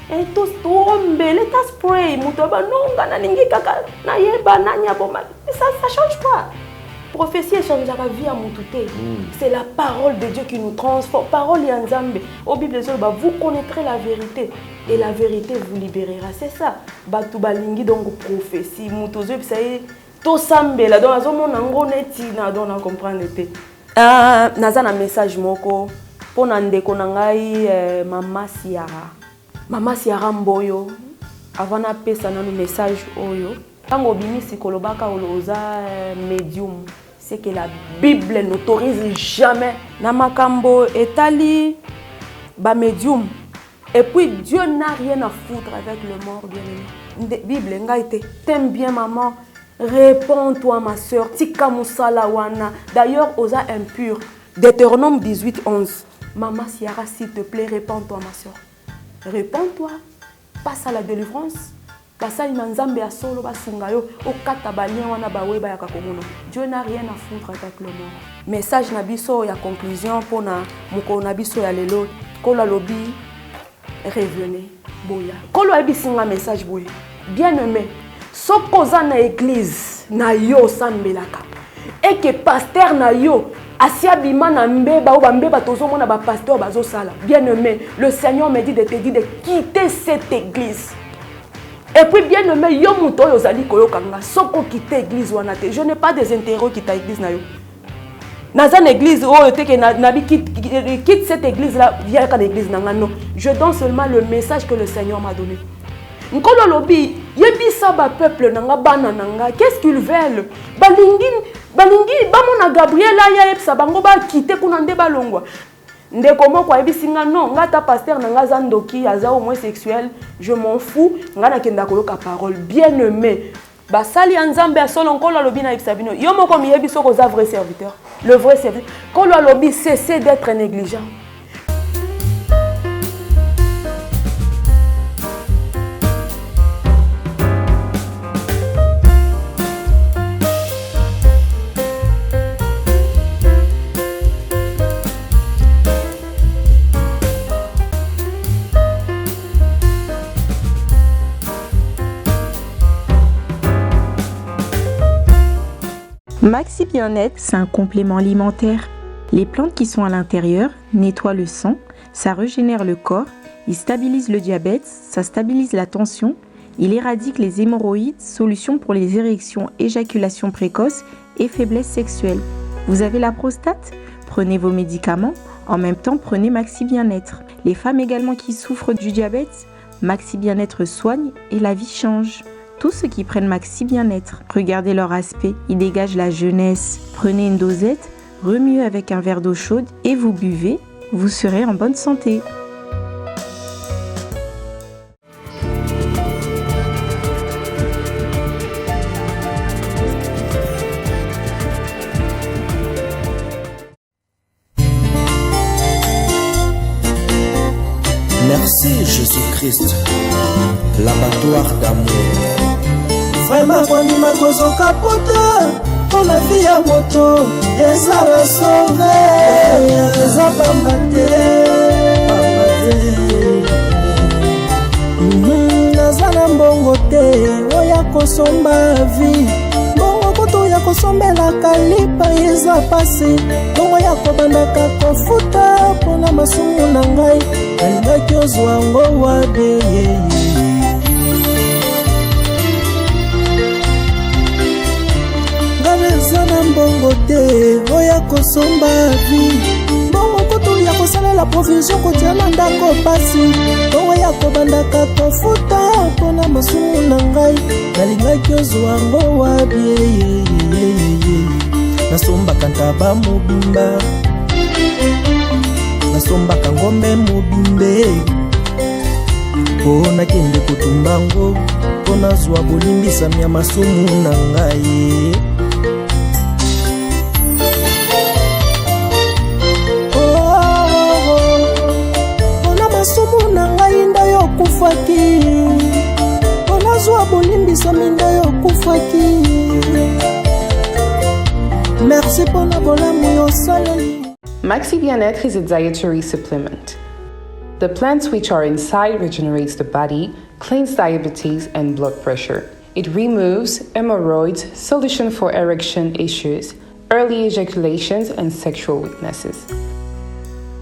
Et tous tombent, l'état spray, mutoba nonga na ningi kaka na yeba na nyaboma. Ça change pas. Prophétie change la vie à mutute. C'est la parole de Dieu qui nous transforme. Parole yanzambe. Au Bible vous connaîtrez la vérité et la vérité vous libérera. C'est ça. Batu balingi donc prophétie mutozo ça y to sambe la donc azomo nango neti na donc na comprendre te. Naza na message moko pona ndeko na ngai mama Siara. Mama Siara Mboyo, avant na pesa na message oyo, tango bimisi kolobaka oloza médium, c'est que la Bible n'autorise jamais na makambo etali ba médium. Et puis Dieu n'a rien à foutre avec le mort bien-aimé. Bible ngaite, t'aimes bien maman, réponds-toi ma sœur, tika musala wana. D'ailleurs osa impur. Deutéronome 18:11. Maman Siara s'il te plaît, réponds-toi ma sœur. Réponds-toi, passe à la délivrance. Passe à l'Imanzambe à solo, basungayo, au katabalien, wana baweba ya kakomono. Dieu n'a rien à foutre avec le mort. Message nabiso ya conclusion pour na moko nabiso ya lelo. Kolo lobi, revenez, boya. Kolo abisinga message boya. Bien aimé, sokoza na église na yo sambelaka. Et que pasteur na yo Asia bima na mbeba ou mbeba tozo mona ba pasteur bazo sala. Bien aimé, le Seigneur me dit de te dire de quitter cette église. Et puis bien aimé, yo muto yo zali koyokanga soko quitter église wana te. Je n'ai pas des intérêts quitter église na yo. Dans une église oh te que nabi quitte cette église là, viens à l'église nanga non. Je donne seulement le message que le Seigneur m'a donné. Nkolo lobi yebisa ba peuple nanga bana nanga, qu'est-ce qu'ils veulent? Balingi bamona Gabriela ya yebisa bango ba quitter kuna nde balongwa. Ndeko moko ayebisinga non, ngata pasteur nanga zandoki aza homosexuel, je m'en fous, ngana kenda koloka parole. Bien aimé, basali nzambe asolo nkolo lobi na yebisa bino. Yo moko mi yebiso ko za vrai serviteur. Le vrai serviteur. Kolo lobi cessez d'être négligent. Maxi Bien-être, c'est un complément alimentaire. Les plantes qui sont à l'intérieur nettoient le sang, ça régénère le corps, il stabilise le diabète, ça stabilise la tension, il éradique les hémorroïdes, solution pour les érections, éjaculation précoce et faiblesse sexuelle. Vous avez la prostate? Prenez vos médicaments, en même temps prenez Maxi Bien-être. Les femmes également qui souffrent du diabète, Maxi Bien-être soigne et la vie change. Tous ceux qui prennent Maxi Bien-être, regardez leur aspect, ils dégagent la jeunesse. Prenez une dosette, remuez avec un verre d'eau chaude et vous buvez, vous serez en bonne santé. Merci Jésus-Christ, l'abattoir d'amour. Vraiment kondima kozoka pota pour la vie à moto ezala sauvé eza pambate nazala mbongo te oya kosomba vie mbongo koto ya kosombelaka lipa eza pasi mbongo ya kobandaka kofuta mpona masumu na ngai alingaki ozwa ngo wabeye. Zana mbongo te oya kosomba vi mbongo koto ya kosalela provision kotiana ndako pasi mbongo ya kobandaka kofuta mpona masumu na ngai nalingaki ozwa ngo wabie nasombaka ntaba mobimba nasombaka ngombe mobimbe mpo nakende kotumba ngo mpo nazwa bolimbisami ya masumu na ngai. Kufaki onazwa bolimbisa minda yo kufaki merci pour la bolamu yo saleli. Maxi Bien-être is a dietary supplement. The plants which are inside regenerates the body, cleans diabetes and blood pressure. It removes hemorrhoids, solution for erection issues, early ejaculations and sexual weaknesses.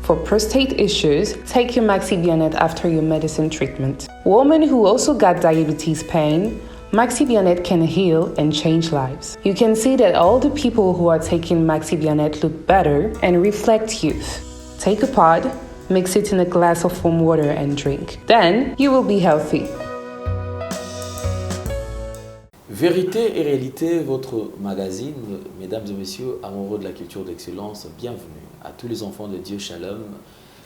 For prostate issues, take your Maxi Bionette after your medicine treatment. Women who also got diabetes pain, Maxi Bionette can heal and change lives. You can see that all the people who are taking Maxi Bionette look better and reflect youth. Take a pod, mix it in a glass of warm water and drink. Then you will be healthy. Vérité et réalité, votre magazine, mesdames et messieurs, amoureux de la culture d'excellence, bienvenue à tous les enfants de Dieu Shalom.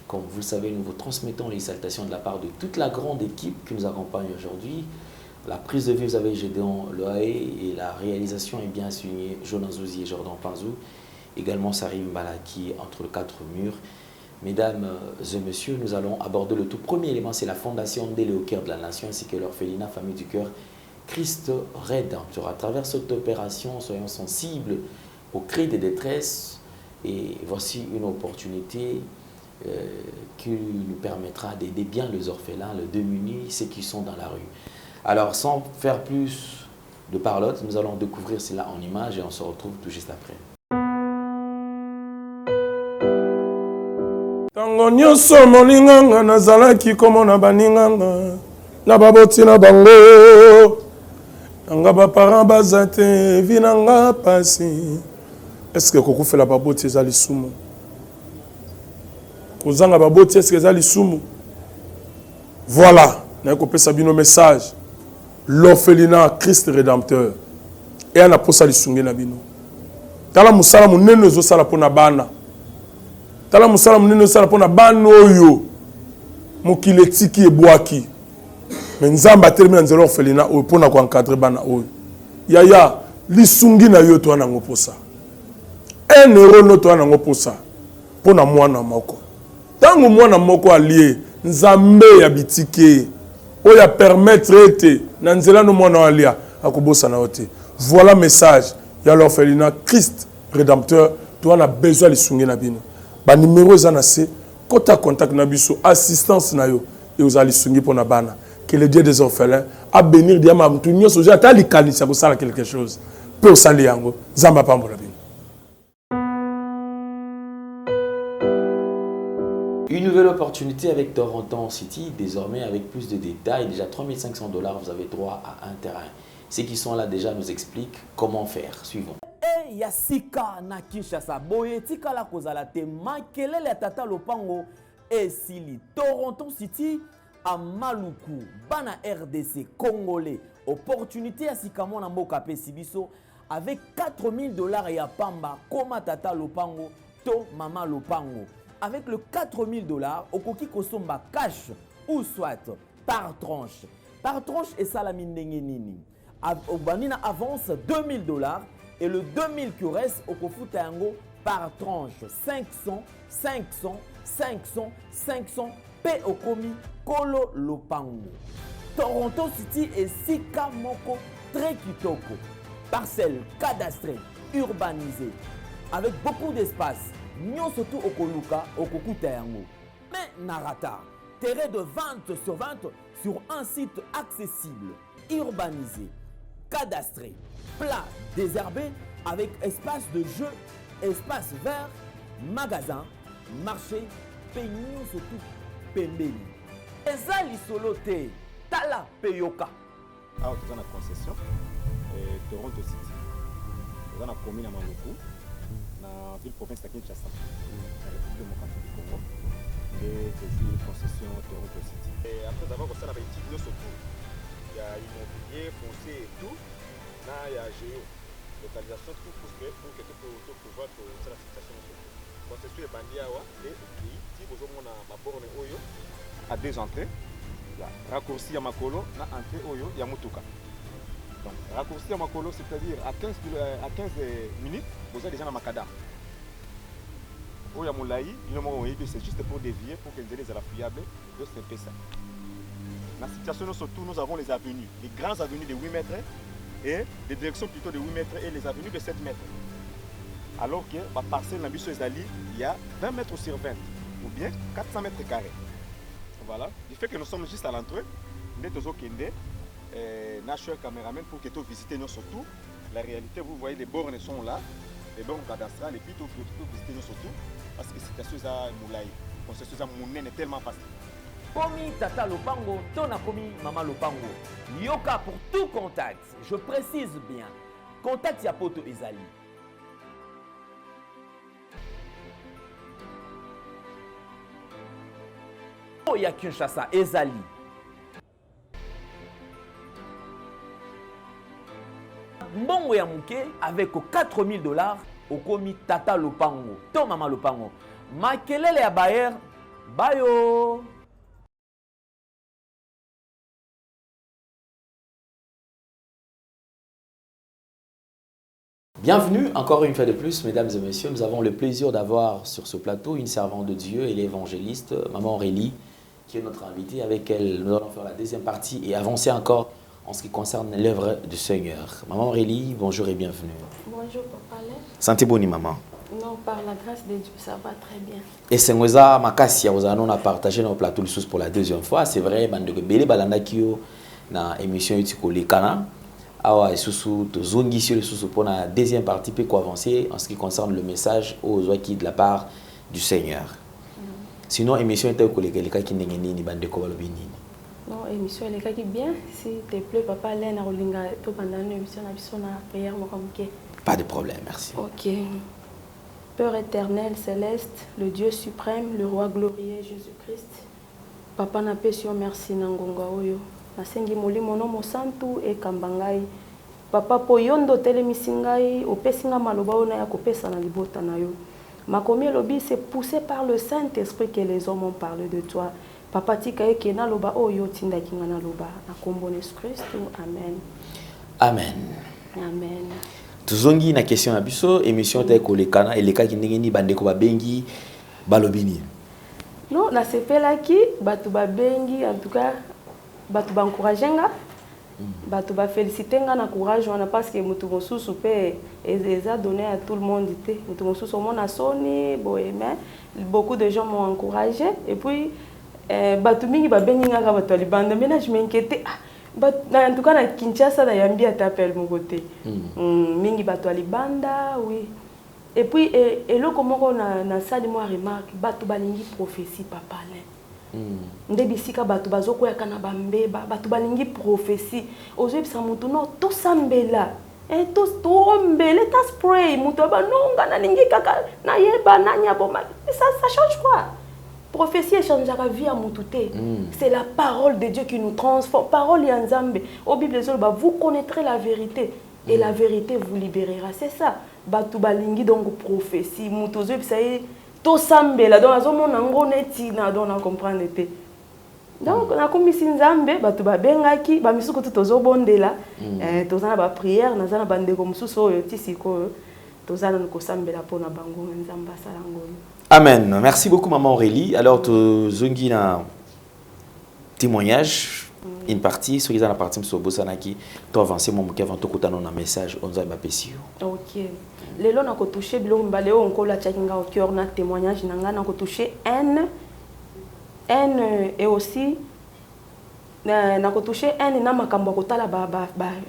Comme vous le savez, nous vous transmettons les salutations de la part de toute la grande équipe qui nous accompagne aujourd'hui. La prise de vue, vous avez Gédéon Loaé et la réalisation est bien signée Jonas Zouzi et Jordan Panzou. Également Sarim Balaki entre les quatre murs. Mesdames et messieurs, nous allons aborder le tout premier élément, c'est la fondation d'Élé au cœur de la nation ainsi que l'orphelinat Famille du Cœur Christ Rédempteur. À travers cette opération, soyons sensibles aux cris de détresse et voici une opportunité qui nous permettra d'aider bien les orphelins, les démunis, ceux qui sont dans la rue. Alors, sans faire plus de parlotte, nous allons découvrir cela en images et on se retrouve tout juste après. Tango nyonso molinganga nazalaki komona baninganga na baboti na bango nanga baparent baza te vi nanga pasi. Est-ce que kokufela baboti eza lisumu? Kozanga baboti est-ce que eza lisumu? Voilà, na kopesa bino message. L'orphelinat Christ Rédempteur et ana posa lisunge na bino. Tala musala munene ezosala pona bana. Tala musala munene ezosala pona bana oyo mokili etiki ebwaki. Mais nzamba atelemi na nzela orphelinat oyo pona ko encadrer bana oyo. Yaya lisungi na yo to ana ngoposa. 1 euro no to ana ngoposa pona mwana moko. Tango mwana moko alie nzambe ya bitike oya permettre ete na nzela no mwana alia akobosa na ote. Voilà message ya l'orphelinat Christ Rédempteur to ana besoin lisungi na bino. Ba numéro za na se kota contact na biso assistance na yo et aux lisungi pona bana. Que le Dieu des orphelins a bénir diama mtu nyoso ja ta likanisa ko sala quelque chose. Pour sali yango zamba pambola bino. Une nouvelle opportunité avec Toronto City, désormais avec plus de détails. Déjà 3 500 $, vous avez droit à un terrain. Ceux qui sont là déjà nous expliquent comment faire. Suivons. Yasika na Kinshasa boye tikala kozala te makelele tata lopango esili Toronto City à Maluku bana RDC congolais opportunité ya sikamo na mboka pe sibiso avec 4 000 $ ya pamba koma tata lopango to mama lopango. Avec le 4 000 $, okoki kosomba cash ou soit par tranche. Par tranche et salami ndenge nini. Obanina avance 2 000 $ et le 2 000 qui reste okofuta yango par tranche 500, 500, 500, 500 pe okomi kolo lopango. Toronto City et sika moko très kitoko. Parcelle cadastrée, urbanisée avec beaucoup d'espace. Nyon surtout okoluka okokuta yango. Mais narata, terrain de vente sur un site accessible, urbanisé, cadastré, plat, désherbé avec espace de jeu, espace vert, magasin, marché, peignon surtout pembeni. Ezali solote, tala peyoka. Alors tu as une concession Toronto City. Tu as une commune à Maluku. La ville province de Kinshasa, la République démocratique du Congo, et une concession Toronto City. Et après avoir fait la politique, il y a immobilier, foncier et tout. Là, il y a géo, localisation, tout pour que quelqu'un puisse pouvoir faire la situation. Concession est bandée et si vous avez ma borne Oyo, à 2 entrées, raccourci à Makolo, na entrée Oyo, il y a Mutuka. Donc, raccourci à Makolo, c'est-à-dire à 15 minutes, vous êtes déjà dans Makada. Oya Moulaï, c'est juste pour dévier, pour que les soient fiables, de ce ça. Dans la situation, surtout, nous avons les avenues, les grandes avenues de 8 mètres et des directions plutôt de 8 mètres et les avenues de 7 mètres. Alors que la parcelle dans il y a 20 mètres sur 20 ou bien 400 mètres carrés. Voilà. Du fait que nous sommes juste à l'entrée, nous sommes National Cameraman pour que tu visites nous surtout. La réalité, vous voyez, les bornes sont là, les bornes cadastrales, et puis tu visiter nous surtout. Parce que c'est quelque chose à moulay. C'est quelque chose à mouner, n'est tellement facile. Komi Tata Lopango, Tona Komi Mama Lopango. Yoka pour tout contact. Je précise bien. Contact Yapoto Ezali. Oya Kinshasa Ezali. Mbongo ya muke avec $4000 au komi Tata Lopango. To Mama Lopango. Makelele ya Bayer. Bayo. Bienvenue encore une fois de plus, mesdames et messieurs. Nous avons le plaisir d'avoir sur ce plateau une servante de Dieu et l'évangéliste, Maman Aurélie, qui est notre invitée. Avec elle, nous allons faire la deuxième partie et avancer encore en ce qui concerne l'œuvre du Seigneur. Maman Aurélie, bonjour et bienvenue. Bonjour, Papa Alain. Santé boni, maman. Non, par la grâce de Dieu, ça va très bien. Et c'est Ngoza Makassia, vous allons partager notre plateau pour la deuxième fois. C'est vrai, bande de Bélé Balanda Kyo, dans l'émission Utiko Lekana. Awa isusu tozongi sur le sous pour la deuxième partie peut avancer en ce qui concerne le message aux oiki de la part du Seigneur. Sinon émission était au collègue qui n'est ni bande de kobalobini. Non, émission elle est bien. S'il te plaît, Papa Alain, Rolinga, tout pendant l'émission, on a prière Pas de problème, merci. Ok. Père éternel, céleste, le Dieu suprême, le roi glorieux Jésus-Christ. Papa n'a pas sur merci nangonga oyo. Nasengi molimo no mosantu e kambangai. Papa poyondo telemisingai opesinga maloba ona ya kopesa na libota na yo. Makomi lobi c'est poussé par le Saint-Esprit que les hommes ont parlé de toi. Papa tika eke na loba oyo tinda kinga na loba. Na kombo Jésus Christ. Amen. Amen. Amen. Tuzongi na question na biso émission ta kolekana eleka kindengeni bandeko babengi balobini. Non, na sepelaki batu babengi en tout cas batu ba encourager nga batu ba féliciter nga na courage wana parce que mutu mosusu pe eza donné à tout le monde té mutu mosusu au monde a soni boye mais beaucoup de gens m'ont encouragé et puis batu mingi ba bengi nga ka batu libanda mais là je m'inquiétais en tout cas na Kinshasa na yambi atapel mon côté mingi batu libanda oui et puis et le comment na sali moi remarque batu balingi prophétie Papa Alain. Ndebisika batu bazoko ya kana bambeba batu balingi prophétie ozo bisa mutu no to sambela to tombele ta spray mutu ba nonga na lingi kaka na yeba na nyaboma ça change quoi prophétie change la vie à mutu te c'est la parole de Dieu qui nous transforme parole ya Nzambe au Bible ba vous connaîtrez la vérité et la vérité vous libérera c'est ça batu balingi donc prophétie mutu ozo bisa to sambela donc azomona ngo neti na donc na comprendre te donc na komisi Nzambe batu babengaki ba misuku tozobondela tozana ba prière na zana bandeko mususu oyo tisiko tozana ko sambela pona bango Nzamba sala ngolo. Amen. Merci beaucoup maman Aurélie. Alors tozongi na témoignage une partie sur la partie sur bosanaki to avancer mon avant to kutana na message on va bapesio. OK. Lelo na ko toucher bilo mbale o nkola tchakinga au cœur na témoignage nanga na ko toucher N et aussi na ko toucher N na makambo ko tala ba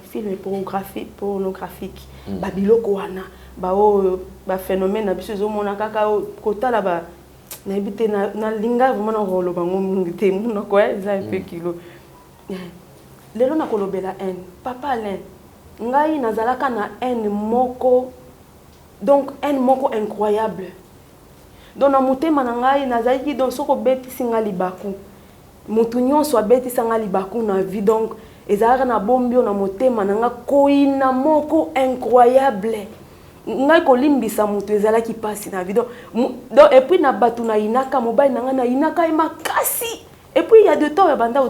film pornographique ba biloko wana ba o ba phénomène na biso zo mona kaka ko tala ba na bité na linga vraiment na rolo bango ngite muna ko za un peu kilo lelo na kolobela N Papa Alain ngai nazalaka na N moko donc N moko incroyable donc na mutema na ngai nazalaki donc soko beti singa libaku mutu nyonso abeti singa libaku na vie donc ezalaka na bombio na mutema na nga koina moko incroyable ngai kolimbisa mutu ezalaki pasi na vie donc et puis na batu na inaka mobile na nga na inaka makasi et puis il y a de temps ya banda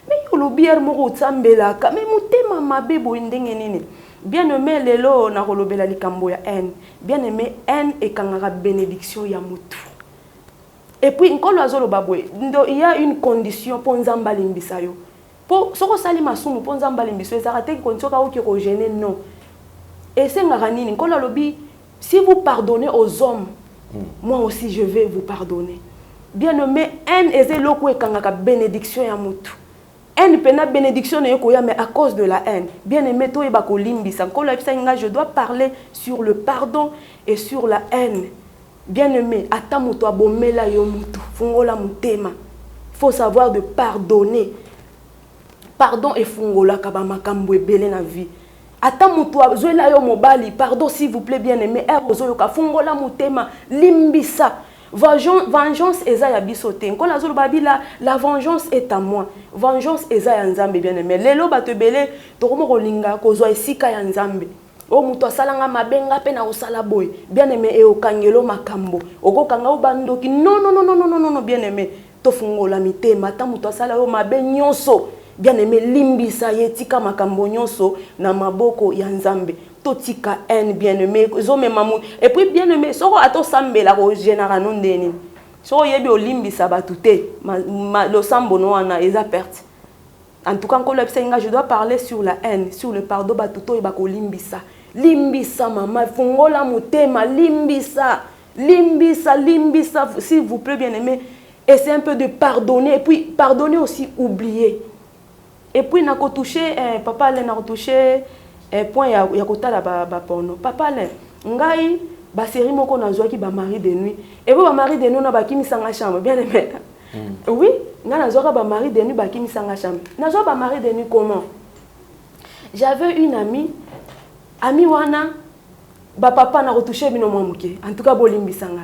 mais le bière moko tsambelaka mais mutema mabe bo ndenge nini bien aimé lelo na kolobela likambo ya N bien aimé N et kangaka bénédiction ya mutu et puis nkolo azolo babwe ndo il y a une condition pour nzamba limbisa yo pour soko sali masumu pour nzamba limbiso ezaka te condition ka oki ko gêner non et c'est ngaka nini nkolo lobi si vous pardonnez aux hommes moi aussi je vais vous pardonner bien aimé haine eze loko ekangaka bénédiction ya mutu. Haine pena bénédiction ne yokoya mais à cause de la haine. Bien aimé to yeba ko limbisa. Nkolo episa nga je dois parler sur le pardon et sur la haine. Bien aimé ata mutu abomela yo mutu fungola mutema. Faut savoir de pardonner. Pardon et fungola kaba makambo ebele na vie. Ata mutu azoela yo mobali, pardon s'il vous plaît bien aimé, ozoyo ka fungola mutema limbisa. Vengeance eza ya bisote. Nkola zolo babila la vengeance est à moi. Vengeance eza ya nzambe bien aimé. Lelo batebele tokomo kolinga kozwa esika ya nzambe. O mutu asalanga mabenga pe na osala boy. Bien aimé e okangelo makambo. Okokanga obandoki. Non bien aimé. Tofungola mitema ta mutu asala yo mabe nyonso. Bien aimé limbisa yetika makambo nyonso na maboko ya nzambe. Totika haine bien aimé et puis bien aimé soko ato sambela ko général non deni so yebi olimbisa batute lo sambo no wana eza perte. En tout cas quand je dois parler sur la haine, sur le pardon batuto ba ko limbisa mama fungola mutema limbisa s'il vous plaît bien aimé, essayez un peu de pardonner et puis pardonner aussi oublier. Et puis na ko toucher papa là na ko toucher point ya kotala ba porno. Papa le ngai ba série moko nazwaki ba mari de nuit. Et ba mari de nuit na ba kimisanga chambre bien aimé. Oui, nga nazwaka ba mari de nuit ba kimisanga chambre. Nazwa ba mari de nuit comment? J'avais une amie wana ba papa na retouché bino momuke. En tout cas bolimbisanga.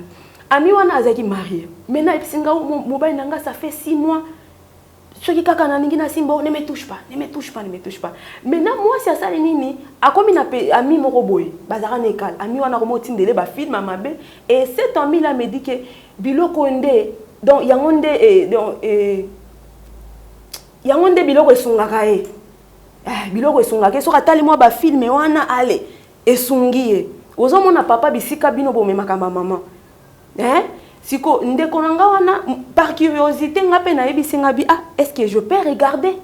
Ami wana azaki marié. Maintenant episinga mobile nanga ça fait 6 mois. Ce qui kaka na ningina simbo ne me touche pas. Maintenant moi c'est ça nini akomi na ami moko boy bazara nekal ami wana komo tindele ba film mabe et cet ami là me dit que biloko ndé donc yangonde biloko esungaka biloko esungaka so katali moi ba film wana ale esungiye ozomona papa bisika bino bomemaka maman siko ndeko nanga wana par curiosité nga pe na yebisi nga bi est-ce que je peux regarder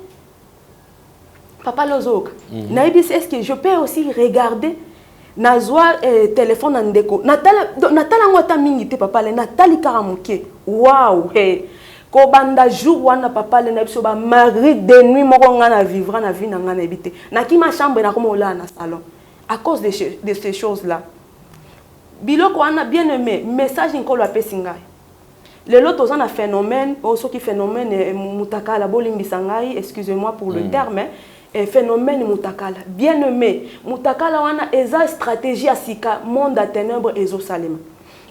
papa lozoka na yebisi est-ce que je peux aussi regarder nazwa téléphone ndeko natala ngota mingi te papa le natali karamoke waouh ko banda jour wana papa le na biso ba mari de nuit moko nga na vivre na vie na nga na ebité na ki ma chambre na komo la na salon à cause de ces choses là. Biloko wana bien aimé message nkolo apesi ngai lelo tozana na phénomène soki phénomène mutakala bolimbisa ngai excusez-moi pour le terme phénomène mutakala bien aimé mutakala wana eza stratégie ya sika monde à ténèbres ezo salema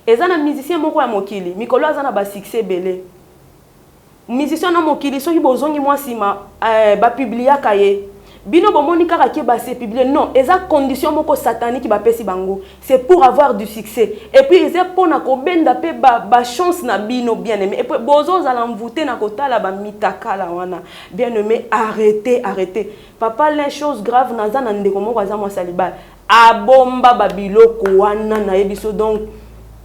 eza na musicien moko ya mokili mikolo azana ba succès belé musicien na mokili soki bozongi mwasima ba publiaka ye bino bomoni kaka ki ba se publier non eza condition moko satanique ba pesi bango c'est pour avoir du succès et puis eza pona ko benda pe ba chance na bino bien aimé et puis bozo za l'envoûter na kotala ba mitakala wana bien aimé arrêtez papa les choses graves na za na ndeko moko aza mwa saliba abomba ba biloko wana na yebiso donc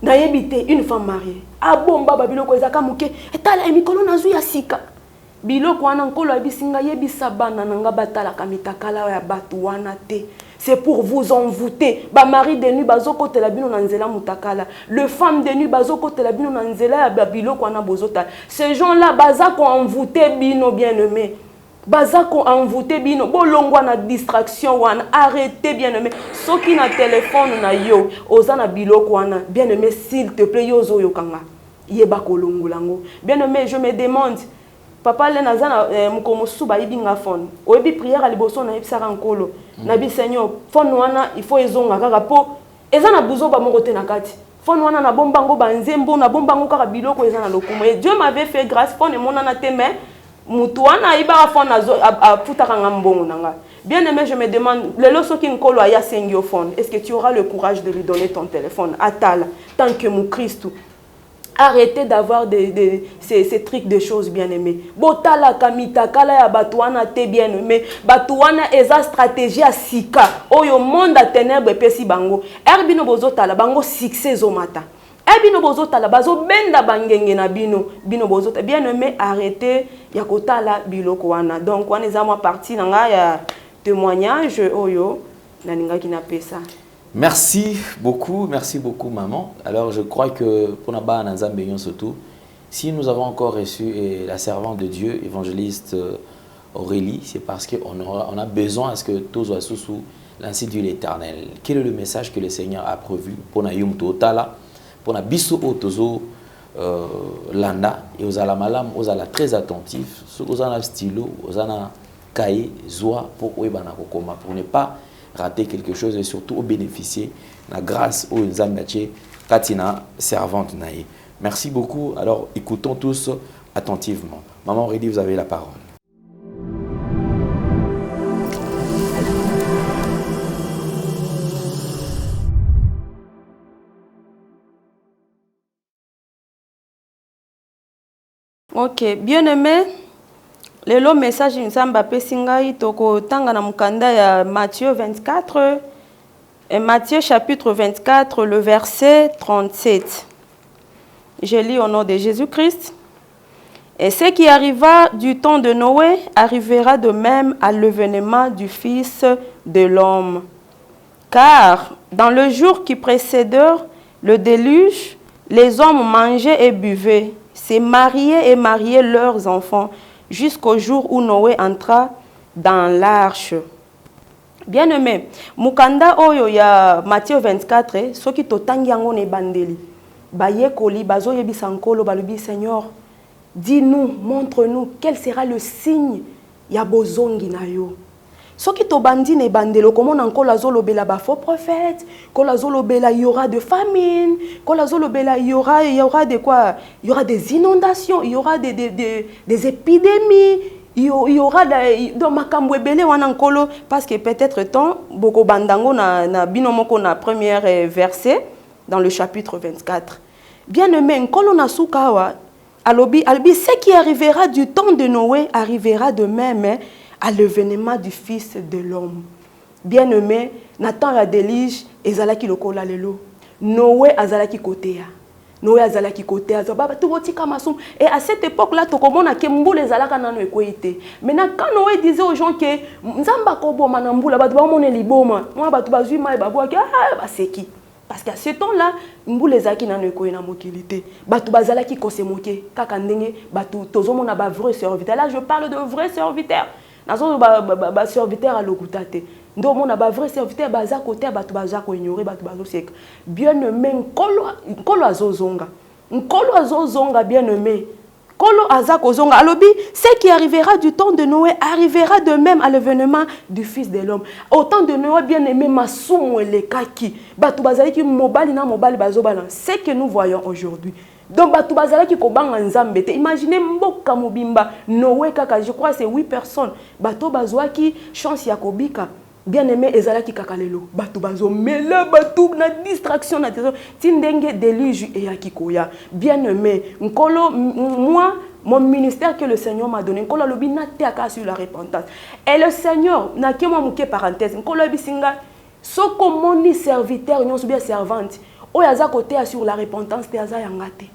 na yebité une femme mariée abomba ba biloko ezaka muke etala emikolo na zu ya sika biloko wana nkolo abisinga yebisa bana nanga batala kamitakala ya batu wana te c'est pour vous envoûter ba mari de nuit bazokotela bino na nzela mutakala le femme de nuit bazokotela bino na nzela ya biloko wana bozota ces gens là bazako envoûter bino bien aimé bazako envoûter bino bolongwa na distraction wana arrêtez bien aimé soki na téléphone na yo ozana biloko wana bien aimé s'il te plaît yozo yokanga yeba kolongolango bien aimé je me demande papa le nazana mukomosu ba ibinga phone oyebi prière à liboso na yebisaka nkolo na bi seigneur phone wana il faut ezonga kaka po eza na buzo ba moko te na kati phone wana na bombango ba nzembo na bombango kaka biloko eza na lokumo et Dieu m'avait fait grâce phone mona na te mais mutu wana iba phone a futaka ngambongo nanga bien aimé je me demande le loso ki nkolo aya sengio phone est-ce que tu auras le courage de lui donner ton téléphone atala tant que mon Christ. Arrêtez d'avoir ces trucs de choses bien aimées. Botala kamita kala ya batuana te bien aimé. Batuana eza stratégie à sika. Oyo monde à ténèbres pesi bango. Erbino bozotala bango succès zo mata. Erbino bozotala bazo benda bangenge na bino bozota bien aimé arrêtez ya kotala biloko wana. Donc wana eza moi partie nanga ya témoignage oyo na ninga kina pesa. Merci beaucoup maman. Alors je crois que pour Naba Nanzambe surtout Si nous avons encore reçu la servante de Dieu, évangéliste Aurélie, c'est parce qu'on a besoin à ce que tous soient sous l'ainsi Dieu l'Éternel. Quel est le message que le Seigneur a prévu pour na yum totala, pour na biso otozo landa et aux ala malam, aux ala très attentifs, aux ala stylo, aux ala cahier, zoa pour ne pas rater quelque chose et surtout bénéficier de la grâce aux Nzambaché Katina servante naïe. Merci beaucoup. Alors écoutons tous attentivement. Maman Aurélie, vous avez la parole. Ok, bien aimé. Le message Nzamba Pesingai toko tanga na mukanda ya Matthieu 24 et Matthieu chapitre 24 le verset 37. Je lis au nom de Jésus-Christ. Et ce qui arriva du temps de Noé arrivera de même à l'avènement du Fils de l'homme. Car dans le jour qui précédèrent le déluge, les hommes mangeaient et buvaient, se mariaient et mariaient leurs enfants, jusqu'au jour où Noé entra dans l'arche. Bien-aimé, mukanda oyo ya Matthieu 24, soki totangi yango ne bandeli. Baye koli bazo yebisa nkolo balubi Seigneur, dis-nous, montre-nous quel sera le signe ya bozongi na yo. Soki to bandi ne bandelo comment nkolo azolobela ba faux prophètes, kolo azolobela il y aura de famine, kolo azolobela il y aura de quoi? Il y aura des inondations, il y aura des épidémies, il y aura dans makambo ebele wana nkolo parce que peut-être temps boko bandango na binomoko na premier verset dans le chapitre 24. Bien-aimé, nkolo na sukawa alobi ce qui arrivera du temps de Noé arrivera de même à l'avènement du Fils de l'homme. Bien-aimé, Nathan la délige ezalaki lokola lelo. Noé azalaki kotea. Noé azalaki kotea. Baba tout botika masum. Et à cette époque-là, to komona ke mbula ezalaka nano ekoite. Maintenant quand Noé disait aux gens que nzamba ko boma na mbula batu ba mona liboma, moi batu bazui mai babwa ka ba seki. Parce qu'à ce temps-là, mbula ezalaki nano ekoye na mokilité. Batu bazalaki ko se moquer kaka ndenge batu tozomona ba vrai serviteur. Là je parle de vrais serviteurs. Nazo ba serviteur à l'okutate. Ndo mona ba vrai serviteur baza côté batu baza ko ignorer batu bazo sek. Bien-aimé nkolo azozonga. Nkolo azozonga bien-aimé. Kolo azako zonga alobi ce qui arrivera du temps de Noé arrivera de même à l'avènement du Fils de l'homme. Au temps de Noé bien-aimé masumu elekaki. Batu bazali ki mobali na mobali bazobala. C'est que nous voyons aujourd'hui. Donc, batu bazalaki ko banga nzambe te. Imaginez mboka mobimba Noé kaka, je crois c'est 8 personnes. Bato bazwaki chance ya kobika. Bien-aimé ezalaki kaka lelo. Batu bazo mela batu na distraction na teso. Tindenge déluge et yakikoya. Bien-aimé, nkolo moi mon ministère que le Seigneur m'a donné, nkolo lobi na teaka sur la repentance. Et le Seigneur na kemo muke parenthèse. Nkolo bisinga soko moni serviteur nyonso bien servante. Oyaza côté sur la repentance te aza yangate.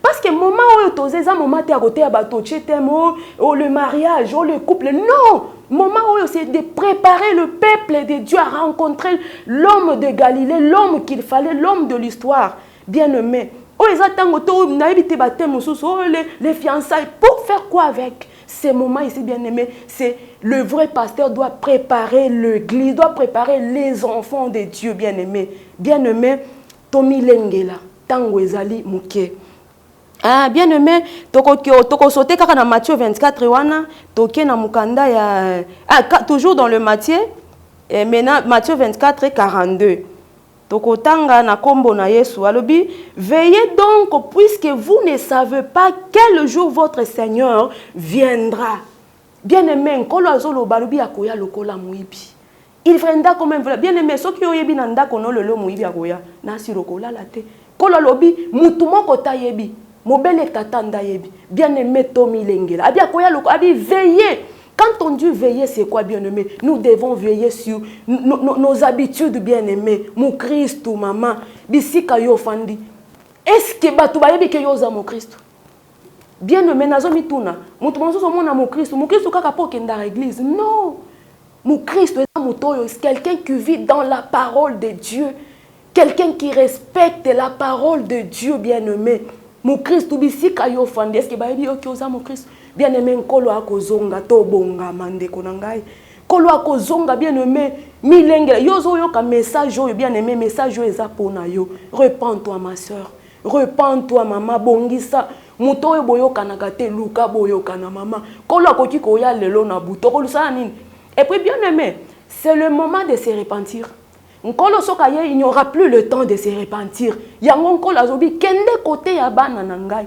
Parce que le moment où tu es à moment à côté le mariage, le couple, non! Le moment où c'est de préparer le peuple de Dieu à rencontrer l'homme de Galilée, l'homme qu'il fallait, l'homme de l'histoire. Bien-aimé. Les fiançailles. Pour faire quoi avec ces moments ici, bien-aimé? C'est le vrai pasteur doit préparer l'église, doit préparer les enfants de Dieu, bien-aimé. Bien-aimé, Tomi Lengela, Tango Ezali Mouké. Ah, bien aimé, toko sauté kaka na Matthieu 24 wana, toké na mukanda ya toujours dans le Matthieu, et maintenant Matthieu 24 et 42. Toko tanga na kombo na Yesu alobi, veillez donc puisque vous ne savez pas quel jour votre Seigneur viendra. Bien aimé, nkolo azolo balobi akoya lokola muibi. Il viendra quand même bien aimé, ceux qui ont yebi nanda kono lelo muibi akoya, na si lokola la te. Kolo lobi mutumo kota yebi. Mobile tatanda yebi. Bien-aimé Tomi Lengela. Abi akoya loko abi veiller. Quand on dit veiller, c'est quoi bien-aimé? Nous devons veiller sur nos habitudes bien-aimé. Mon Christ ou maman. Bisika yo fandi. Est-ce que batu ba yebi ke yo za mon Christ? Bien-aimé nazo mituna. Mutu monso mona mon Christ. Mon Christ kaka po kenda à l'église. Non. Mon Christ est motoyo, c'est quelqu'un qui vit dans la parole de Dieu. Quelqu'un qui respecte la parole de Dieu bien-aimé. Mon Christ bisika yo fandi est-ce que ba yebi OK oza mon Christ bien aimé nkolo akozonga to bonga mande konangai kolo akozonga bien aimé milengela yozo yo ka message yo bien aimé message yo eza pona yo repends-toi ma sœur repends-toi maman bongisa muto oyo boyokanaka te luka boyokana maman kolo akoki koya lelo na buto kolusana nini et puis bien aimé c'est le moment de se repentir. Nkolo sokaye il n'y aura plus le temps de se repentir. Yango nkolo azobi kende côté ya bana nangai.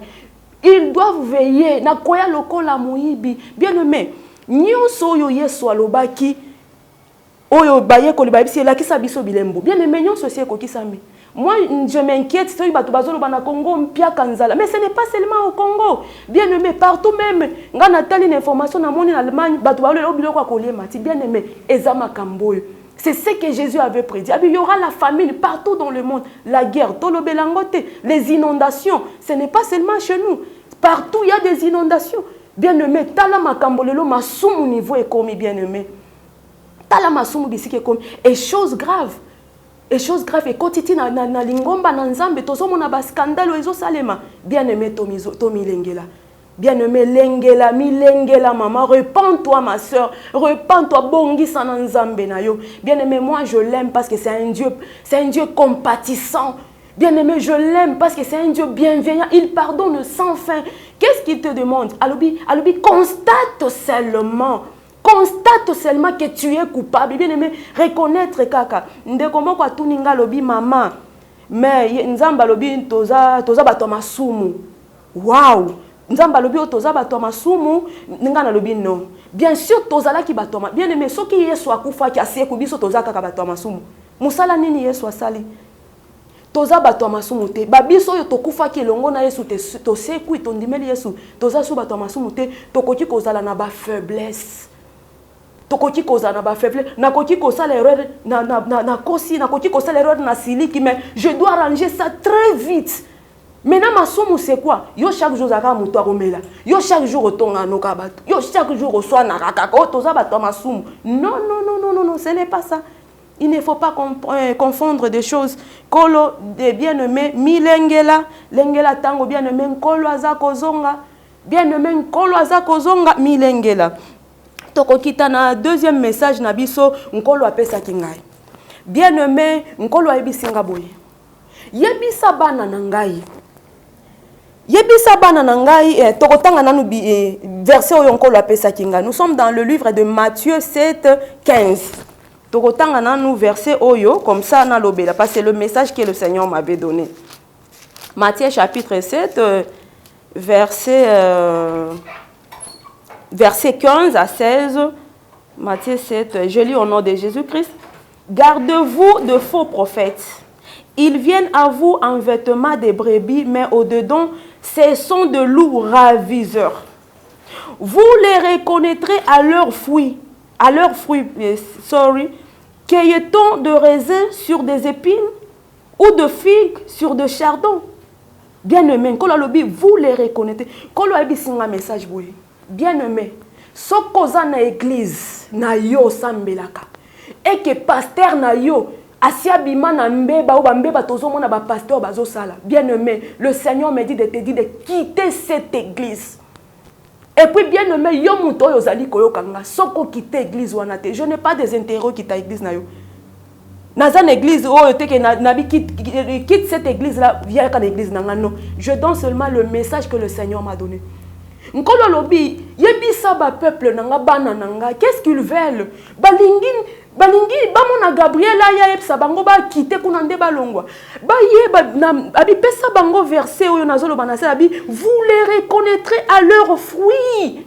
Ils doivent veiller na koya lokola muibi. Bien aimé, nyonso yo Yesu alobaki oyo baye ko libabisi la kisa biso bilembo. Bien aimé nyonso sie ko kisami. Moi je m'inquiète si bato bazolo bana Congo mpia kanzala mais ce n'est pas seulement au Congo. Bien aimé partout même ngana tali une information na moni en Allemagne bato balolo biloko kolie mati. Bien aimé ezama kamboyo. C'est ce que Jésus avait prédit. Il y aura la famine partout dans le monde. La guerre, les inondations. Ce n'est pas seulement chez nous. Partout, il y a des inondations. Bien-aimé, talama kambolelo masumu niveau est commis, bien-aimé. Talama sumu bisiki est commis. Et chose grave. Et chose grave. Et kotiti na lingomba na nzambe. Tozo mona ba scandale ezo salema. Bien-aimé, Tomi Lengela. Bien-aimé, lengela, mi lengela, maman, repends-toi, ma soeur, repends-toi, bongi sananzambe na yo. Bien-aimé, moi je l'aime parce que c'est un Dieu compatissant. Bien-aimé, je l'aime parce que c'est un Dieu bienveillant. Il pardonne sans fin. Qu'est-ce qu'il te demande? Alobi, constate seulement que tu es coupable. Bien-aimé, reconnaître kaka. Ndekomo kwa tuninga lobi maman. Mais nzamba lobi toza bato masumu. Waouh! Nzamba lobi otoza bato masumu ngana lobi non. Bien sûr tozala ki bato ma. Bien aimé soki Yesu akufa ki asie kubiso toza kaka bato masumu. Musala nini Yesu asali? Toza bato masumu te. Babiso yo tokufa ki longo na Yesu te to seku itondimeli Yesu. Toza su bato masumu te tokoki kozala na ba faiblesse. Tokoki kozala na ba faiblesse. Nakoki kozala erreur na kosi nakoki kozala erreur na siliki mais je dois ranger ça très vite. Maintenant, ma somme, c'est quoi? Yo chaque jour, zaka muto aromela. Yo chaque jour, otonga no kabato. Yo chaque jour, reçoit na rakaka. Oh, toza bato ma somme. Non, ce n'est pas ça. Il ne faut pas confondre des choses. Kolo de bien-aimé, mi lengela tango bien-aimé, kolo azako zonga. Bien-aimé, kolo azako zonga, mi lengela. Toko kita na deuxième message na biso, nkolo apesa kingai. Bien-aimé, nkolo ayebisinga boye. Yebisa bana nangai. Yebisa bana nangai tokotanga nanu verset oyonkolo apesa kinga. Nous sommes dans le livre de Matthieu 7 15. Tokotanga nanu verset oyo comme ça na lobela parce que c'est le message que le Seigneur m'avait donné. Matthieu chapitre 7 verset 15 à 16. Matthieu 7, je lis au nom de Jésus-Christ. Gardez-vous de faux prophètes. Ils viennent à vous en vêtements de brebis, mais au-dedans, ce sont de loups ravisseurs. Vous les reconnaîtrez à leurs fruits. Cueille-t-on de raisins sur des épines ou de figues sur des chardons? Bien-aimé, vous les reconnaîtrez. Un message. Bien-aimé, ce qu'on a église, na yo sambelaka. Et que pasteur na yo, Asia bimana mbeba ou bambeba tozo mona ba pasteur bazo sala. Bien-aimé, le Seigneur me dit de te dire de quitter cette église. Et puis bien-aimé, yo muto yo zali koyo kanga, soko quitter église wana te. Je n'ai pas des intérêts qui ta église na yo. Nazan église oh te que nabi quitte cette église là, viens à l'église nanga non. Je donne seulement le message que le Seigneur m'a donné. Nkolo lobi, yebisa ba peuple nanga bana nanga, qu'est-ce qu'ils veulent? Balingi bamona Gabriel ya yebsa bango ba quitter kuna nde balongwa. Ba yeba abi pesa bango verset oyo nazolo banase abi vous les reconnaîtrez à leurs fruits.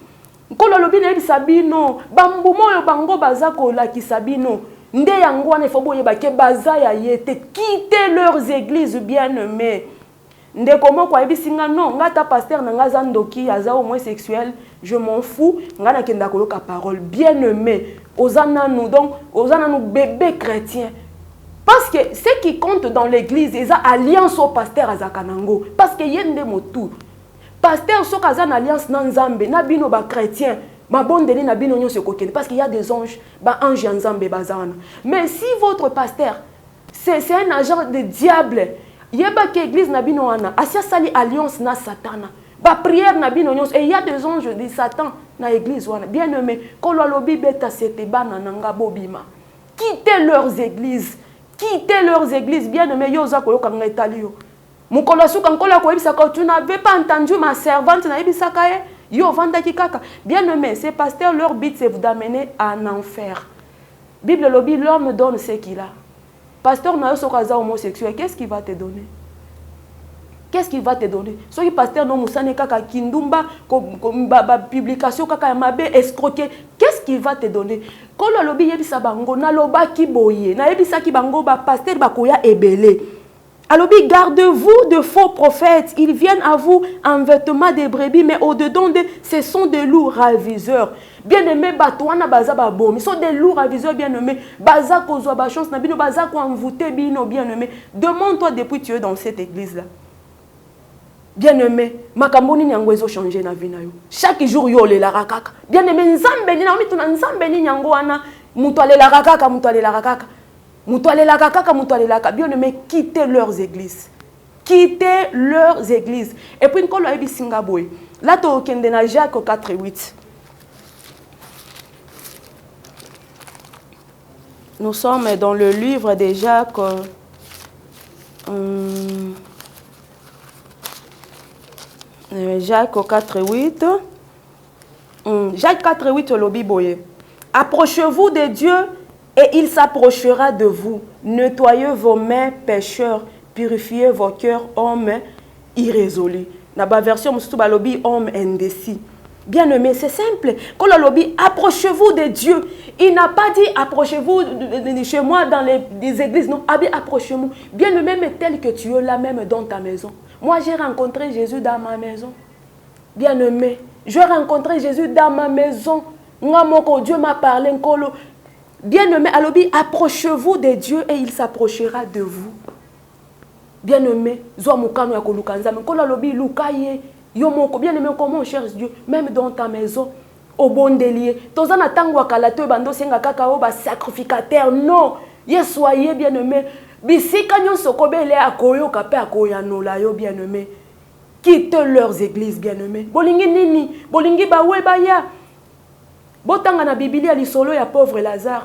Nkolo lobi na yebisa bino bambumo oyo bango bazako la kisabino. Nde yango wana ifo boyeba ke baza ya yete quitter leurs églises bien-aimées. Nde comment quoi ebisinga non ngata pasteur na ngaza ndoki aza homosexuel je m'en fous ngana kenda koloka parole bien-aimé ozana nous donc ozana nous bébé chrétien parce que ce qui compte dans l'église c'est alliance au pasteur azakanango parce que yende motu pasteur sokaza na alliance na nzambe na bino ba chrétien ma bondeli na bino nyonso kokende parce qu'il y a des anges ba ange nzambe bazana mais si votre pasteur c'est un agent de diable Yeba que église na bino wana, asia sali alliance na satana. Ba prière na bino nyonso et il y a des anges de Satan na église wana. Bien aimé, kolo lobi beta sete bana nanga bobima. Quittez leurs églises. Quittez leurs églises. Bien aimé, yo za koyoka ngetali yo. Mukolo suka nkola ko ebisaka, tu n'avais pas entendu ma servante na ebisaka ye. Yo vanda kikaka. Bien aimé, ces pasteurs, leur but c'est vous d'amener en enfer. Bible lobby, l'homme donne ce qu'il a. Pasteur na yo sokaza homosexuel, qu'est-ce qu'il va te donner? Qu'est-ce qu'il va te donner? Soki pasteur no musane kaka kindumba publication kaka mabe escroquer, qu'est-ce qu'il va te donner? Kolo lobi yebisa bango na loba ki boye, na yebisa ki bango ba pasteur bakoya ebele. Alobi, gardez-vous de faux prophètes. Ils viennent à vous en vêtements de brebis, mais au-dedans de, ce sont des loups raviseurs. Bien-aimés, batouana baza babom. Ils sont des loups raviseurs, bien-aimés. Baza kozwa ba chance na bino, baza ko envoûter bino, bien-aimés. Demande-toi depuis tu es dans cette église-là. Bien-aimé, makamboni nyango ezo changer na vie na yo. Chaque jour yo le la rakaka. Bien-aimé, nzambe ni na omi tuna nzambe ni nyango wana, muto ale la rakaka, muto ale la rakaka. Bien aimé, quittez leurs églises. Quittez leurs églises. Et puis, nous avons dit Singapour. Là, tu as Jacques 4:8. Nous sommes dans le livre de Jacques. Jacques 4:8. Jacques 4:8, le Bible. Approchez-vous de Dieu. Et il s'approchera de vous. Nettoyez vos mains, pécheurs. Purifiez vos cœurs, hommes irrésolus. Dans la version, homme indécis. Bien aimé, c'est simple. Quand le lobby, approchez-vous de Dieu. Il n'a pas dit approchez-vous de chez moi dans les églises. Non, approchez-vous. Bien aimé, mais tel que tu es là même dans ta maison. Moi, j'ai rencontré Jésus dans ma maison. Bien aimé, j'ai rencontré Jésus dans ma maison. Dieu m'a parlé. Bien-aimé, alobi, approchez-vous de Dieu et il s'approchera de vous. Bien-aimé, bien-aimé, comment on cherche Dieu, même dans ta maison, au bon délié. Sacrificateur, non. Soyez bien-aimé. Bien-aimé. Quittez leurs églises, bien-aimé. Bolingi nini, bolingi bawe baya. Botanga na Biblia li solo ya pauvre Lazare.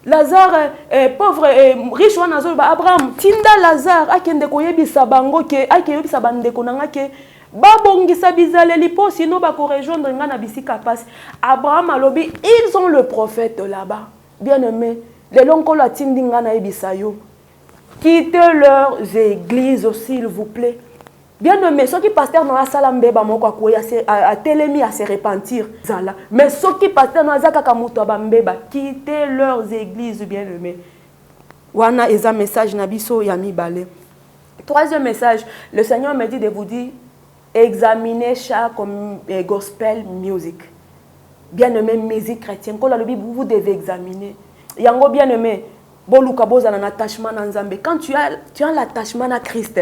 Lazare pauvre riche wana zo ba Abraham tinda Lazare akende koyebisa bango ke akeyebisa bandeko nanga ke babongisa bizaleli po sino ba ko rejoindre nga na bisika passe. Abraham alobi ils ont le prophète là-bas. Bien-aimé, les lonkolo atindi nga na yebisa yo. Quittez leurs églises s'il vous plaît. Bien-aimé, ceux qui pasteur dans la salle mbeba moko a télémi à se repentir zala. Mais ceux qui pasteur dans la zaka muto bambeba quitter leurs églises, bien-aimé. Wana eza message na biso ya mibale. Troisième message, le Seigneur me dit de vous dire examinez chaque gospel music. Bien-aimé, musique chrétienne, quand la Bible vous devez examiner. Yango bien-aimé, boluka boza na attachement na Nzambe. Quand tu as l'attachement à Christ.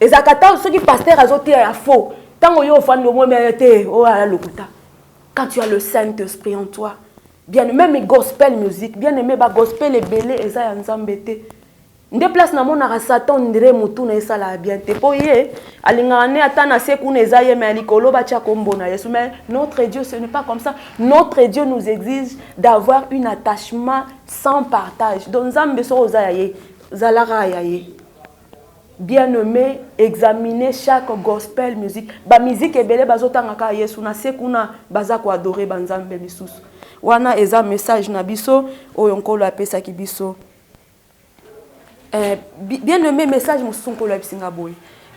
Et zakata ceux qui pasteur azoté à faux. Tant yo fan mo mérité oh ala lokuta. Quand tu as le Saint-Esprit en toi, bien même gospel music, bien aimé ba gospel ebele eza ya Nzambete. Nde place na mona Satan ndire mutu na esala bien te poye alingane atana seku na ezaye mais likolo ba tia kombo na Yesu. Mais notre Dieu ce n'est pas comme ça. Notre Dieu nous exige d'avoir un attachement sans partage. Donc Nzambe so ozaye zalara yaye. Bien-aimé, examinez chaque gospel musique. Ba musique ebele bazotanga ka Yesu na sekuna baza ko adorer banzambe lisusu. Wana eza message na biso oyo nkolo apesa ki biso. Bien-aimé, message musunkolo abisinga boy.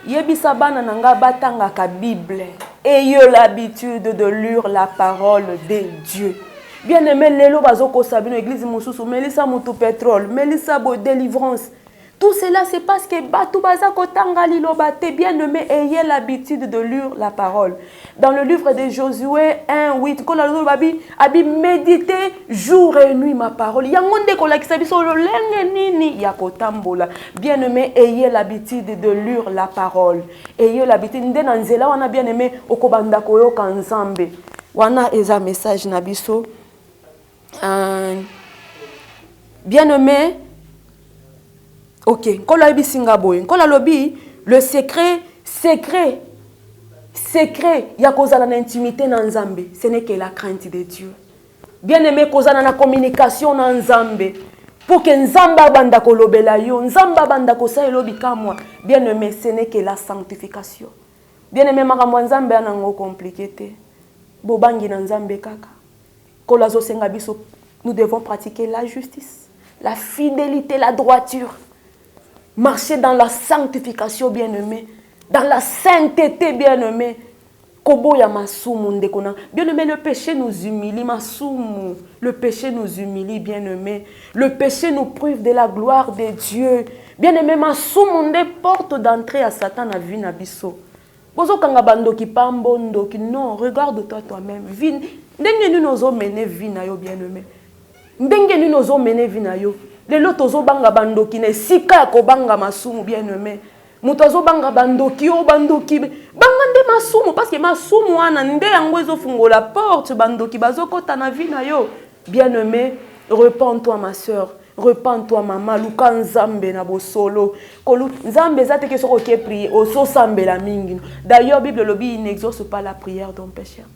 Yebisa bana nanga batanga ka Bible. Ayez l'habitude de lire la parole de Dieu. Bien-aimé, lelo bazoko sabino église mususu melisa mutu pétrole, melisa bo délivrance. Tout cela, c'est parce que Batou Bazako Tangali Lobate, bien-aimé, ayez l'habitude de lire la parole. Dans le livre de Josué 1:8, quand la Lord a dit méditez jour et nuit ma parole. Yangonde kola kisabiso lolenge nini yakotambola. Bien-aimé, ayez l'habitude de lire la parole. Ayez l'habitude. Ndena nzela wana bien-aimé okobanda koyoka nzambe. Wana eza message nabiso. Bien-aimé, Ok, Nkolo Ebi Singaboy. Nkolo Lobi, le secret, il y a cause à l'intimité dans Nzambe. Ce n'est que la crainte de Dieu. Bien aimé, cause à la communication dans Nzambe. Pour que Nzamba banda ko lobela yo, Nzamba banda ko sa elobi kamwa. Bien aimé, ce n'est que la sanctification. Bien aimé, makambo Nzambe anango compliqué te. Bobangi na Nzambe kaka. Kolazo senga biso, nous devons pratiquer la justice, la fidélité, la droiture. Marcher dans la sanctification, bien aimé, dans la sainteté, bien aimé. Koboya masumu ndekona. Bien aimé, le péché nous humilie, masumu. Le péché nous humilie, bien aimé. Le péché nous prive de la gloire de Dieu. Bien aimé, masumu nde porte d'entrée à Satan à vie na biso. Bozo kanga bandoki pambondo non, regarde-toi toi-même. Vin, ndenge nous nozo mener vie na yo, bien aimé. Ndenge nous nozo mener vie na yo. Les lotozo banga bandoki ne sika ko banga masumu, bien aimé. Mutazo banga bandoki o bandoki bangande masumu parce que masumu wana nde yango ezo fungola porte bandoki bazokota na vie na yo. Bien aimé, repens-toi ma sœur, repens-toi maman, luka Nzambe na bosolo. Kolu Nzambe zate ke soko ke prier o so sambela mingi. D'ailleurs Bible lobi il n'exauce pas la prière d'un pécheur.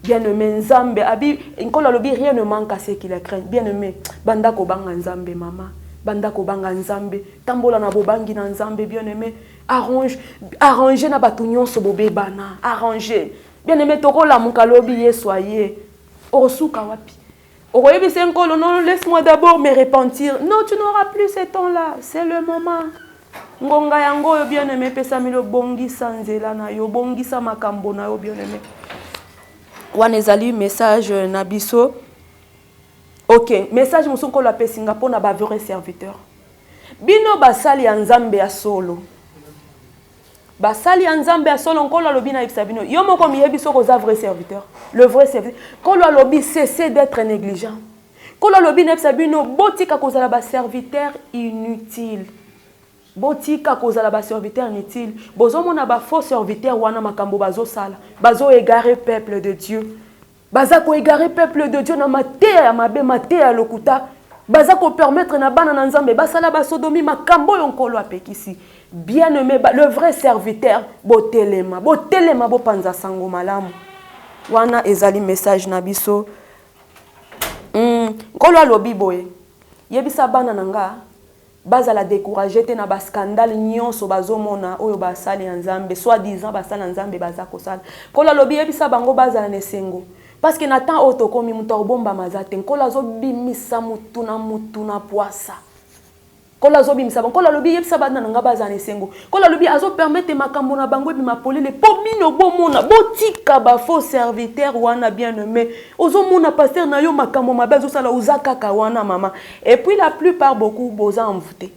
Bien aimé Nzambe abi nkolo lobi rien ne manque à ce qu'il craint. Bien aimé, banda ko banga Nzambe maman. Banda ko banga Nzambe, tambola na bobangi na Nzambe, bien aimé, arranger na batunyon so bobe bana, arranger. Bien aimé, toko la mukalobi ye soyez. Osuka wapi. Oyebi senkolo, non, laisse-moi d'abord me repentir. Non, tu n'auras plus ce temps-là, c'est le moment. Ngonga yango yo bien aimé, pesa milo bongi sanzela na yo, bongi sa makambo na yo bien aimé. Wanezali message na biso. Ok, message musoko la pe Singapour na ba vrai serviteur. Bino basali ya Nzambe ya solo. Basali ya Nzambe ya solo nkolo lobi na ibisa bino. Yo moko miyebi soko za vrai serviteur. Le vrai serviteur. Kolo lobi cessez d'être négligent. Kolo lobi na ibisa bino botika kozala ba serviteur inutile. Botika kozala ba serviteur inutile. Bozomo na ba faux serviteur wana makambo bazo sala. Bazo égarer peuple de Dieu. Baza ko égarer peuple de Dieu na matea ya mabe matea ya lokuta. Baza ko permettre na bana na Nzambe basala ba sodomi makambo yonkolo apekisi. Bien aimé, le vrai serviteur botelema bo panza sango malamu. Wana ezali message na biso. Nkolo alobi boye. Yebisa bana nanga bazala décourager te na ba scandale nyonso bazomona oyo basali ya Nzambe soi-disant basala Nzambe baza kosala. Nkolo alobi yebisa bango bazala nesengo. Parce que Nathan otokomi muto bomba mazate nkola zo bimisa mutuna poisa kola zo bimisa nkola lobi yebisa bana nga bazane sengo kola lobi azo permettre makambo na bango bi mapolele pomino bomona botika ba faux serviteur wana bien aimé ozo mona pasteur na yo makambo mabezo sala uzaka ka wana mama et puis la plupart beaucoup boza envoûté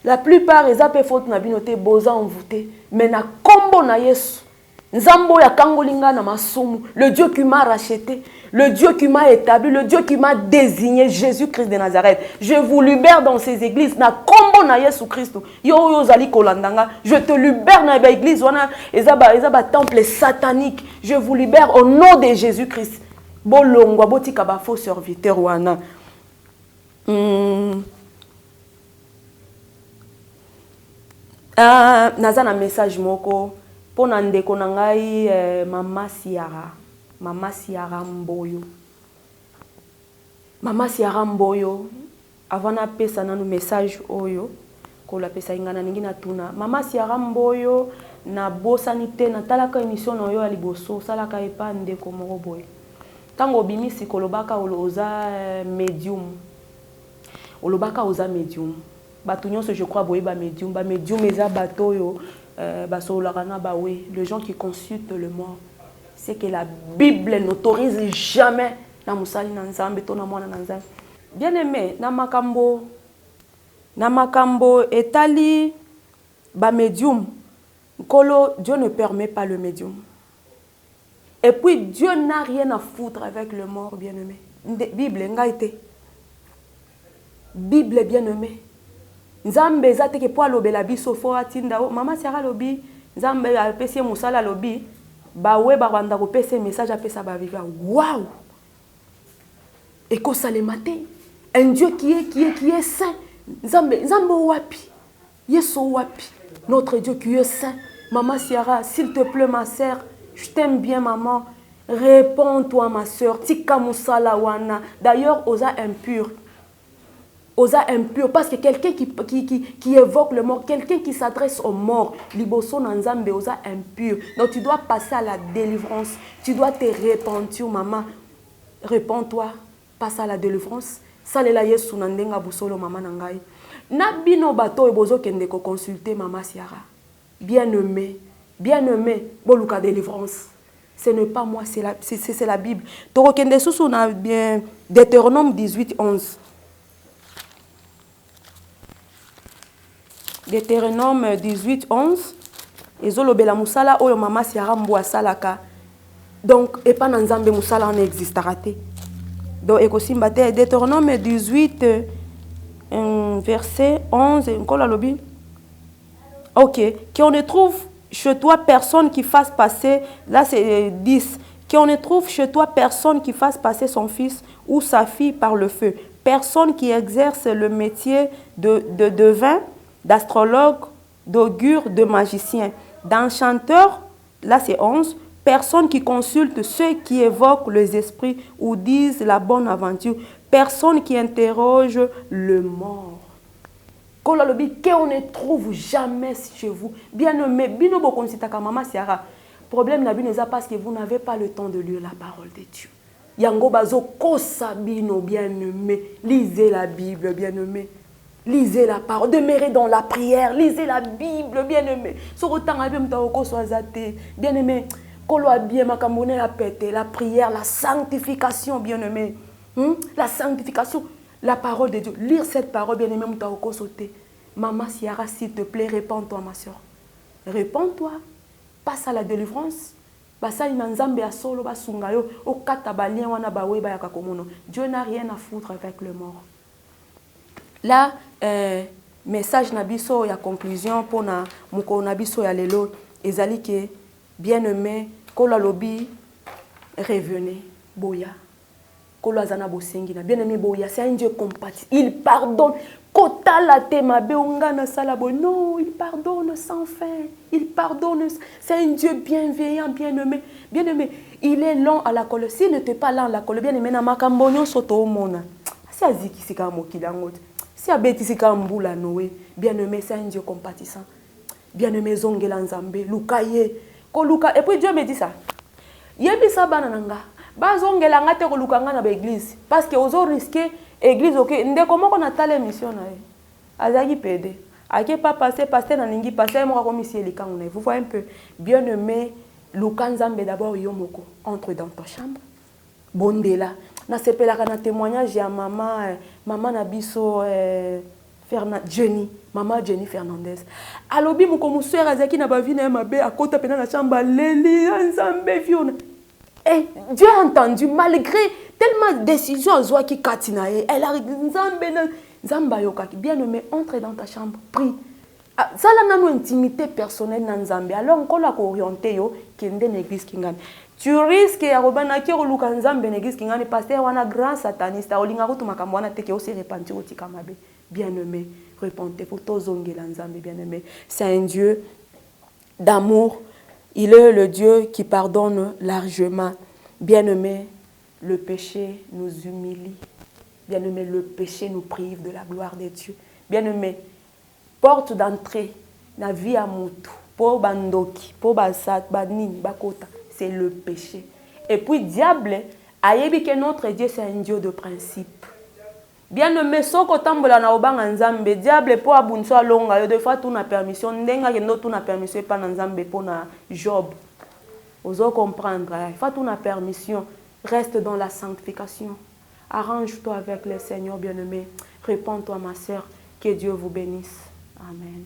la plupart les appels faute na binoté boza envoûté mais na kombo na Yesu Nzambo ya kangolinga na masumu, le Dieu qui m'a racheté, le Dieu qui m'a établi, le Dieu qui m'a désigné, Jésus-Christ de Nazareth. Je vous libère dans ces églises, na kombo na Yesu Christ. Yo zali kolandanga, je te libère dans les églises, wana ezaba temple satanique. Je vous libère au nom de Jésus-Christ. Bolongwa botika ba faux serviteur wana. Nazana message moko. Pona ndeko na ngai mama Siara Mboyo. Mama Siara Mboyo avana pesa nanu message oyo ko la pesa ingana ningi na tuna. Mama Siara Mboyo na bosanité na talaka émission no yo ya liboso salaka epa ndeko moko boye. Tango bimisi kolobaka oloza medium. Olobaka oza medium. Batu nyonso je crois boye ba medium eza bato yo les gens qui consultent le mort, c'est que la Bible n'autorise jamais na musali na Nzambe to na mwana na Nzambe. Bien aimé, na makambo etali ba medium. Nkolo, Dieu ne permet pas le médium. Et puis Dieu n'a rien à foutre avec le mort, bien aimé. Bible ngaite. Bible bien aimé. Nzambe zate ke po alobela biso fo atinda mama Siara lobi Nzambe apesi musala lobi bawe banda ko pesa message apesa ba vivre waouh et ko sale matin un Dieu qui est saint Nzambe wapi. Yeso wapi. Notre Dieu qui est saint. Maman Ciara, s'il te plaît ma sœur, je t'aime bien maman. Réponds-toi ma sœur. Tika musala wana. D'ailleurs, osa impur. Osa impur, parce que quelqu'un qui évoque le mort, quelqu'un qui s'adresse aux morts, liboso nanzambe osa impur. Donc tu dois passer à la délivrance. Tu dois te repentir, maman. Réponds-toi, passe à la délivrance. Salela yesu nandenga busolo maman nangai. Na bino bato ebozo kende ko consulter maman Ciara. Bien-aimé, boluka délivrance. Ce n'est pas moi, c'est la Bible. Toro kende susu na bien Deutéronome 18, 11. Deutéronome 18, 11. Ezolobela musala oyo mama Ciara mbwa salaka. Donc, et pas nanzambe musala on existe raté. Donc, ekosimba te Deutéronome 18, verset 11. Ok. Qu'on ne trouve chez toi personne qui fasse passer, là c'est 10. Qu'on ne trouve chez toi personne qui fasse passer son fils ou sa fille par le feu. Personne qui exerce le métier de devin, d'astrologue, d'augure, de magicien, d'enchanteur, là c'est 11, personne qui consulte ceux qui évoquent les esprits ou disent la bonne aventure, personne qui interroge le mort. Qu'on ne trouve jamais chez vous. Bien-aimé, bino bokonsitaka mama Ciara. Problème na bino parce que vous n'avez pas le temps de lire la parole de Dieu. Yango bazo kosa bino bien-aimé, lisez la Bible bien-aimé. Lisez la parole, demeurez dans la prière, lisez la Bible, bien-aimé. Bien-aimé, la prière, la sanctification, bien-aimé. La sanctification, la parole de Dieu. Lire cette parole, bien-aimé, maman Ciara, s'il te plaît, réponds-toi, ma soeur. Réponds-toi, passe à la délivrance. Dieu n'a rien à foutre avec le mort. Là, message nabiso ya conclusion pour na moko nabiso ya lelo ezali ke bien-aimé kola lobi revenez boya kola zana bosengi na bien-aimé boya c'est un Dieu compatissant, il pardonne kota la tema beonga na salabo non, il pardonne sans fin, il pardonne, c'est un Dieu bienveillant, bien-aimé, il est lent à la colère, s'il n'était pas lent à la colère, bien-aimé na makambonyo soto mona si aziki sika mokilangote. Si abeti kambula noé, bien-aimé, c'est un Dieu compatissant. Bien-aimé, zongela nzambe, lukaye, ko luka. Et puis Dieu me dit ça. Yebi sa banananga, ba zongela ngate ko lukanga na ba église parce que ozo risquer église OK, ndeko moko na tale mission na ye. Azaki pede. Ake pas passer pasteur na ningi passer mo ko misi likango na. Vous voyez un peu. Bien-aimé, luka nzambe d'abord yo moko, entre dans ta chambre. Bondela. Na sepelaka na témoignage ya maman nabiso Jenny, maman Jenny Fernandez. Alobi moko muswera zaki na bavina ya mabe akota pena na chamba leli nzambe viona. Et Dieu a entendu malgré tellement de décisions zwa ki katina e. Elle a nzambe na nzamba yokaki. Bien-aimé, entre dans ta chambre, prie. Ça là nano intimité personnelle na nzambe. Alors on la ko orienter yo kende na église kingani. Tu risques ya robana ki roluka nzambe na église kingani pasteur wana grand sataniste olinga ko makambo wana teke aussi repentir au tikamabe. Bien-aimé, repentez pour tozongela nzambe bien-aimé. C'est un Dieu d'amour. Il est le Dieu qui pardonne largement. Bien-aimé, le péché nous humilie. Bien-aimé, le péché nous prive de la gloire de Dieu. Bien-aimé, porte d'entrée na vie à mutu pour bandoki, pour basat, banini, bakota, c'est le péché. Et puis diable, ayebi que notre Dieu c'est un Dieu de principe. Bien-aimé, soko tambola na obanga nzambe, diable pour abunso alonga, yo de fois tout na permission, ndenga ke no tout na permission pas na nzambe pour na Job. Oso comprendre, il faut tout na permission, reste dans la sanctification. Arrange-toi avec le Seigneur bien-aimé. Réponds-toi ma sœur, que Dieu vous bénisse. Amen.